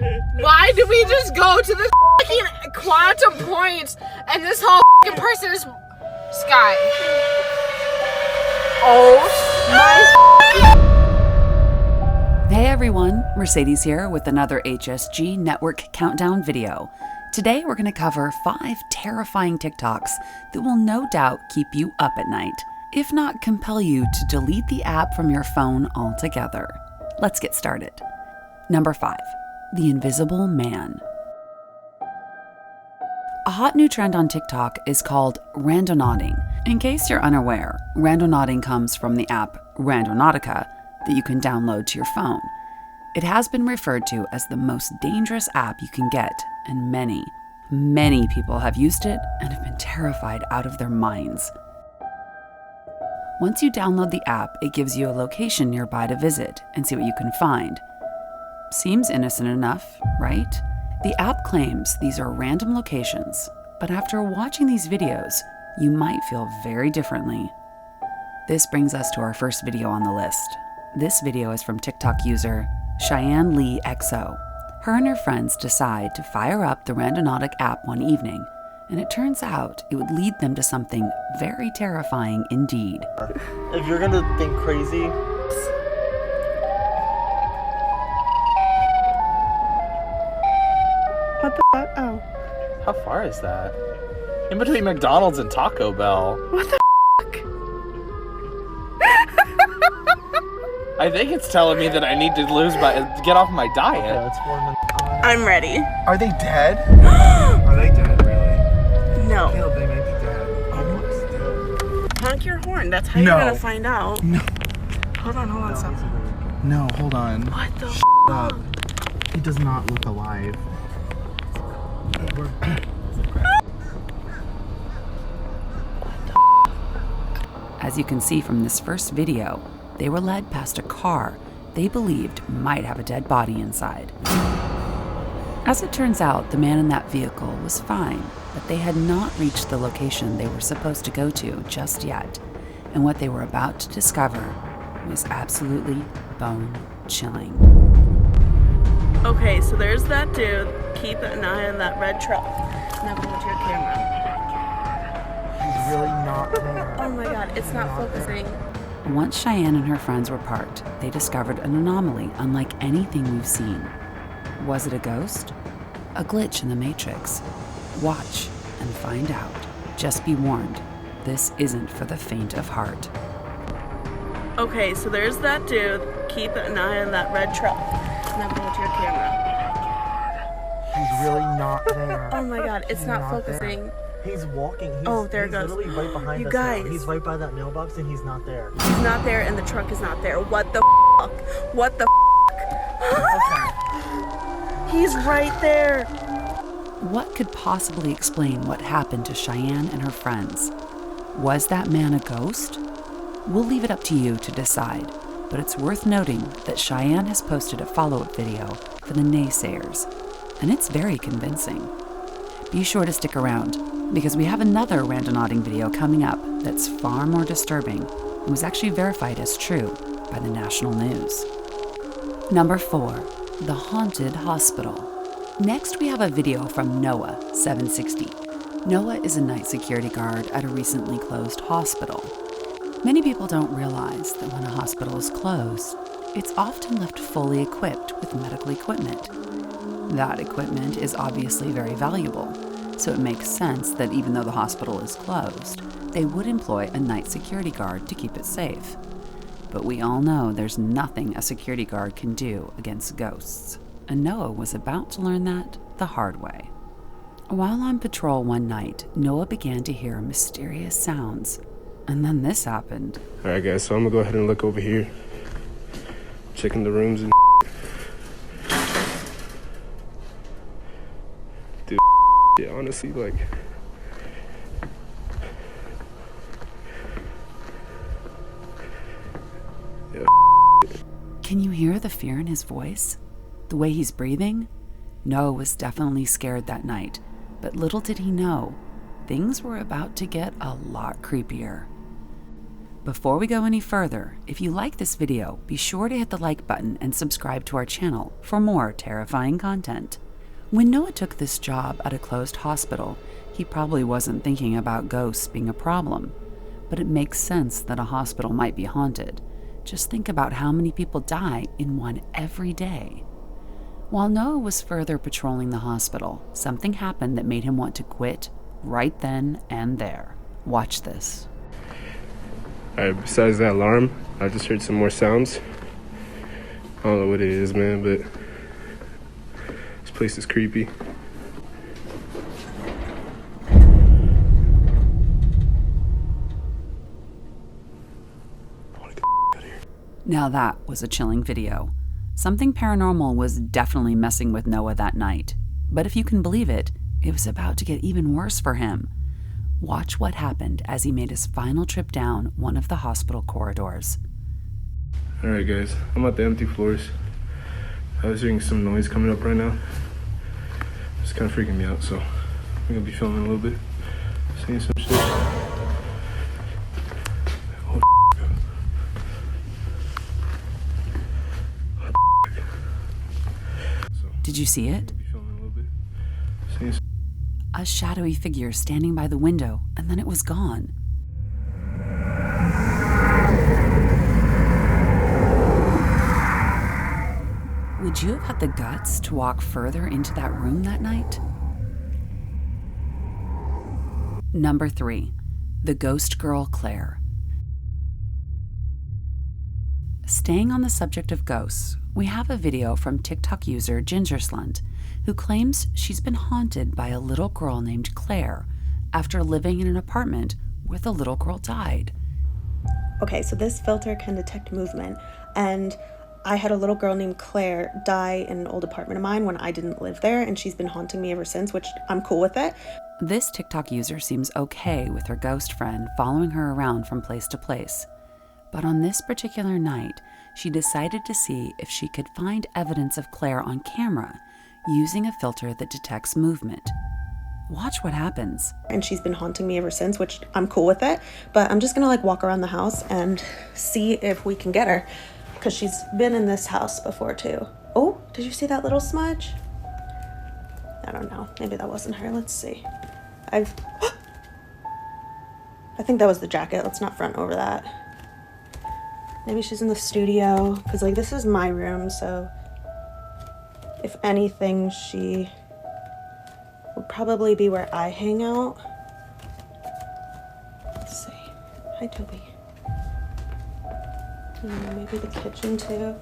Why do we just go to this fucking quantum point and this whole fucking person is Sky? Oh my. Hey everyone, Mercedes here with another HSG Network Countdown video. Today we're going to cover 5 terrifying TikToks that will no doubt keep you up at night, if not compel you to delete the app from your phone altogether. Let's get started. Number 5. The Invisible Man. A hot new trend on TikTok is called Randonauting. In case you're unaware, Randonauting comes from the app Randonautica that you can download to your phone. It has been referred to as the most dangerous app you can get, and many people have used it and have been terrified out of their minds. Once you download the app, it gives you a location nearby to visit and see what you can find. Seems innocent enough, right? The app claims these are random locations, but after watching these videos, you might feel very differently. This brings us to our first video on the list. This video is from TikTok user Cheyenne Lee XO. Her and her friends decide to fire up the Randonautic app one evening, and it turns out it would lead them to something very terrifying indeed. If you're gonna think crazy, What the fuck? Oh. how far is that? In between McDonald's and Taco Bell. What the fuck? I think it's telling me that I need to get off my diet. Yeah, it's I'm ready. Are they dead? Are they dead, really? No. Caleb, they may be dead. Almost dead. Honk your horn. That's how you're gonna find out. No. Hold on, stop. No, hold on. What the Up. He does not look alive. As you can see from this first video, they were led past a car they believed might have a dead body inside. As it turns out, the man in that vehicle was fine, but they had not reached the location they were supposed to go to just yet, and what they were about to discover was absolutely bone-chilling. Okay, so there's that dude. Keep an eye on that red truck. Now go to your camera. He's really not there. Oh my god, it's not focusing. Once Cheyenne and her friends were parked, they discovered an anomaly unlike anything we've seen. Was it a ghost? A glitch in the Matrix? Watch and find out. Just be warned, this isn't for the faint of heart. Okay, so there's that dude. Keep an eye on that red truck. Now go to your camera. He's really not there. Oh my god, it's He's not there. focusing. He's walking. There it goes. He's literally right behind You us guys. now. He's right by that mailbox and he's not there. He's not there and the truck is not there. What the fuck? What the fuck? He's right there. What could possibly explain what happened to Cheyenne and her friends? Was that man a ghost? We'll leave it up to you to decide, but it's worth noting that Cheyenne has posted a follow-up video for the naysayers, and it's very convincing. Be sure to stick around, because we have another randonauting video coming up that's far more disturbing and was actually verified as true by the national news. Number 4. The Haunted Hospital. Next, we have a video from Noah, 760. Noah is a night security guard at a recently closed hospital. Many people don't realize that when a hospital is closed, it's often left fully equipped with medical equipment. That equipment is obviously very valuable, so it makes sense that even though the hospital is closed, they would employ a night security guard to keep it safe. But we all know there's nothing a security guard can do against ghosts, and Noah was about to learn that the hard way. While on patrol one night, Noah began to hear mysterious sounds, and then this happened. Alright guys, so I'm gonna go ahead and look over here. Checking the rooms and dude, yeah, honestly, like Can you hear the fear in his voice? The way he's breathing? Noah was definitely scared that night, but little did he know, things were about to get a lot creepier. Before we go any further, if you like this video, be sure to hit the like button and subscribe to our channel for more terrifying content. When Noah took this job at a closed hospital, he probably wasn't thinking about ghosts being a problem, but it makes sense that a hospital might be haunted. Just think about how many people die in one every day. While Noah was further patrolling the hospital, something happened that made him want to quit right then and there. Watch this. Alright, besides that alarm, I just heard some more sounds. I don't know what it is, man, but this place is creepy. Now that was a chilling video. Something paranormal was definitely messing with Noah that night. But if you can believe it, it was about to get even worse for him. Watch what happened as he made his final trip down one of the hospital corridors. Alright guys, I'm at the empty floors. I was hearing some noise coming up right now. It's kind of freaking me out, so I'm gonna be filming a little bit. Seeing some shit. Did you see it? Be filming a little bit. Seeing some. A shadowy figure standing by the window, and then it was gone. Would you have had the guts to walk further into that room that night? Number 3. The Ghost Girl Claire. Staying on the subject of ghosts, we have a video from TikTok user Gingerslunt, who claims she's been haunted by a little girl named Claire after living in an apartment where the little girl died. Okay, so this filter can detect movement, and I had a little girl named Claire die in an old apartment of mine when I didn't live there, and she's been haunting me ever since, which I'm cool with it. This TikTok user seems okay with her ghost friend following her around from place to place. But on this particular night, she decided to see if she could find evidence of Claire on camera using a filter that detects movement. Watch what happens. And she's been haunting me ever since, which I'm cool with it. But I'm just gonna walk around the house and see if we can get her, because she's been in this house before too. Oh, did you see that little smudge? I don't know. Maybe that wasn't her. Let's see. I think that was the jacket. Let's not front over that. Maybe she's in the studio, because this is my room, so if anything, she would probably be where I hang out. Let's see. Hi, Toby. Maybe the kitchen too.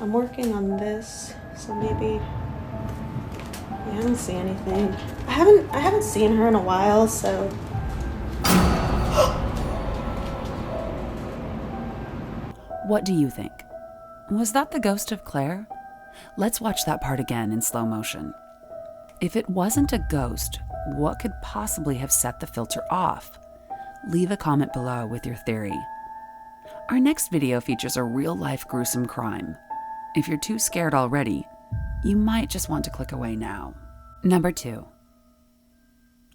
I'm working on this, so maybe I don't see anything. I haven't seen her in a while, so. What do you think? Was that the ghost of Claire? Let's watch that part again in slow motion. If it wasn't a ghost, what could possibly have set the filter off? Leave a comment below with your theory. Our next video features a real-life gruesome crime. If you're too scared already, you might just want to click away now. Number 2.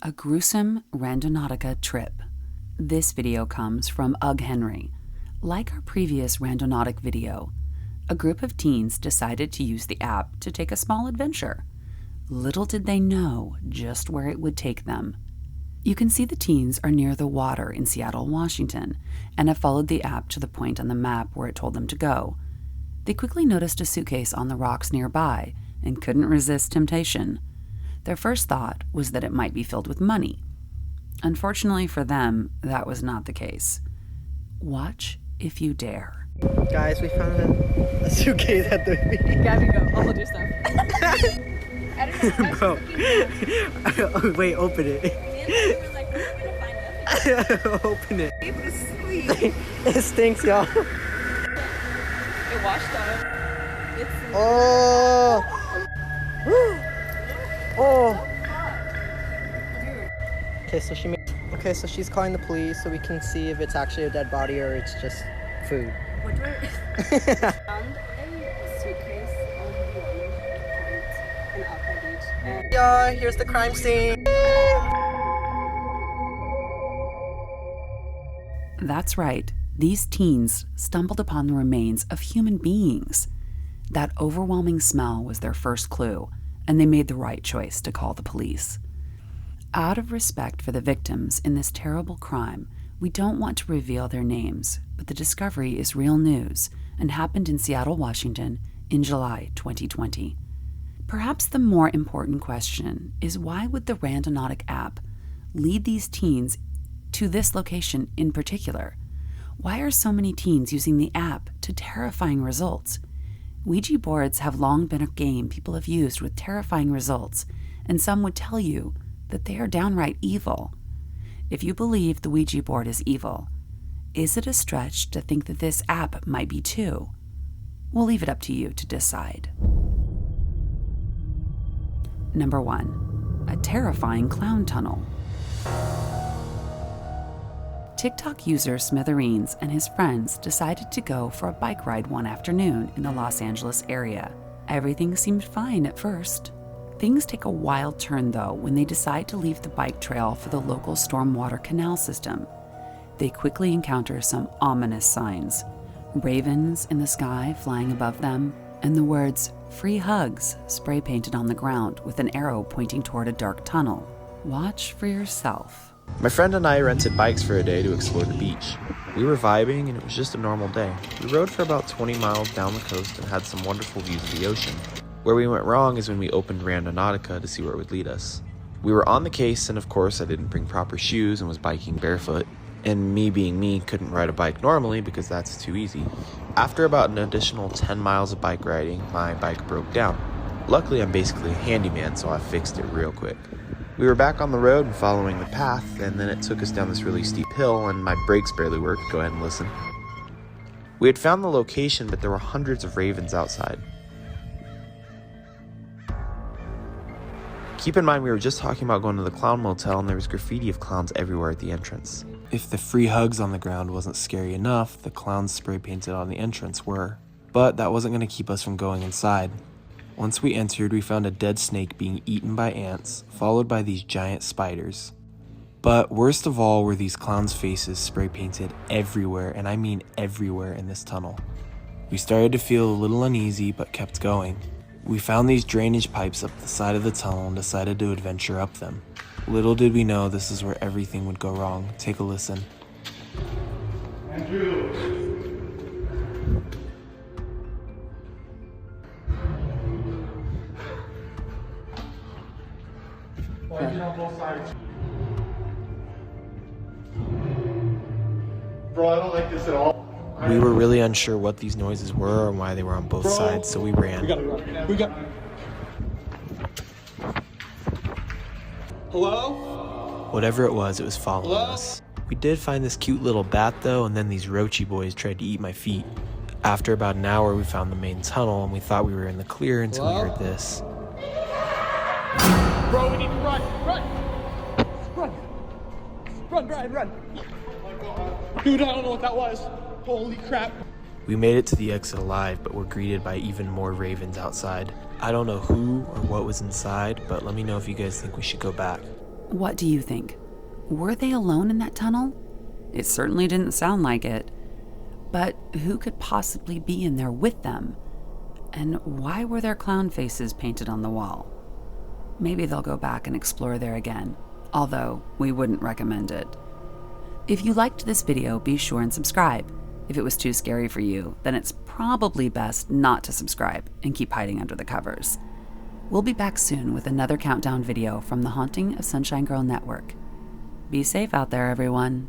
A gruesome Randonautic trip. This video comes from Ugg Henry. Like our previous Randonautic video, a group of teens decided to use the app to take a small adventure. Little did they know just where it would take them. You can see the teens are near the water in Seattle, Washington, and have followed the app to the point on the map where it told them to go. They quickly noticed a suitcase on the rocks nearby and couldn't resist temptation. Their first thought was that it might be filled with money. Unfortunately for them, that was not the case. Watch if you dare. Guys, we found a suitcase at the beach. Gabby, go. I'll hold your stuff. Bro. Wait, open it. Open it. It stinks, y'all. It washed up. Oh. Oh. Okay, so she made. Okay, so she's calling the police so we can see if it's actually a dead body or it's just food. What do I found a suitcase on the point in Alpine Beach. And Yeah, here's the crime scene. That's right. These teens stumbled upon the remains of human beings. That overwhelming smell was their first clue, and they made the right choice to call the police. Out of respect for the victims in this terrible crime, we don't want to reveal their names, but the discovery is real news and happened in Seattle, Washington in July 2020. Perhaps the more important question is, why would the Randonautic app lead these teens to this location in particular? Why are so many teens using the app to terrifying results? Ouija boards have long been a game people have used with terrifying results, and some would tell you that they are downright evil. If you believe the Ouija board is evil, is it a stretch to think that this app might be too? We'll leave it up to you to decide. Number 1. A terrifying clown tunnel. TikTok user Smithereens and his friends decided to go for a bike ride one afternoon in the Los Angeles area. Everything seemed fine at first. Things take a wild turn though when they decide to leave the bike trail for the local stormwater canal system. They quickly encounter some ominous signs. Ravens in the sky flying above them, and the words "free hugs" spray painted on the ground with an arrow pointing toward a dark tunnel. Watch for yourself. My friend and I rented bikes for a day to explore the beach. We were vibing and it was just a normal day. We rode for about 20 miles down the coast and had some wonderful views of the ocean. Where we went wrong is when we opened Randonautica to see where it would lead us. We were on the case, and of course I didn't bring proper shoes and was biking barefoot. And me being me, couldn't ride a bike normally because that's too easy. After about an additional 10 miles of bike riding, my bike broke down. Luckily I'm basically a handyman, so I fixed it real quick. We were back on the road and following the path, and then it took us down this really steep hill and my brakes barely worked. Go ahead and listen. We had found the location, but there were hundreds of ravens outside. Keep in mind we were just talking about going to the clown motel and there was graffiti of clowns everywhere at the entrance. If the free hugs on the ground wasn't scary enough, the clowns spray painted on the entrance were. But that wasn't going to keep us from going inside. Once we entered, we found a dead snake being eaten by ants, followed by these giant spiders. But worst of all were these clowns' faces spray painted everywhere, and I mean everywhere in this tunnel. We started to feel a little uneasy, but kept going. We found these drainage pipes up the side of the tunnel and decided to adventure up them. Little did we know this is where everything would go wrong. Take a listen. Andrew. Why is it on both sides? Bro, I don't like this at all. We were really unsure what these noises were and why they were on both sides, so we ran. We gotta run. We got. Hello? Whatever it was following us. We did find this cute little bat though, and then these roachy boys tried to eat my feet. After about an hour, we found the main tunnel, and we thought we were in the clear until we heard this. Bro, we need to run. Run! Run! Run, Brian, run! Dude, I don't know what that was. Holy crap. We made it to the exit alive, but were greeted by even more ravens outside. I don't know who or what was inside, but let me know if you guys think we should go back. What do you think? Were they alone in that tunnel? It certainly didn't sound like it. But who could possibly be in there with them? And why were their clown faces painted on the wall? Maybe they'll go back and explore there again, although we wouldn't recommend it. If you liked this video, be sure and subscribe. If it was too scary for you, then it's probably best not to subscribe and keep hiding under the covers. We'll be back soon with another countdown video from the Haunting of Sunshine Girl Network. Be safe out there, everyone.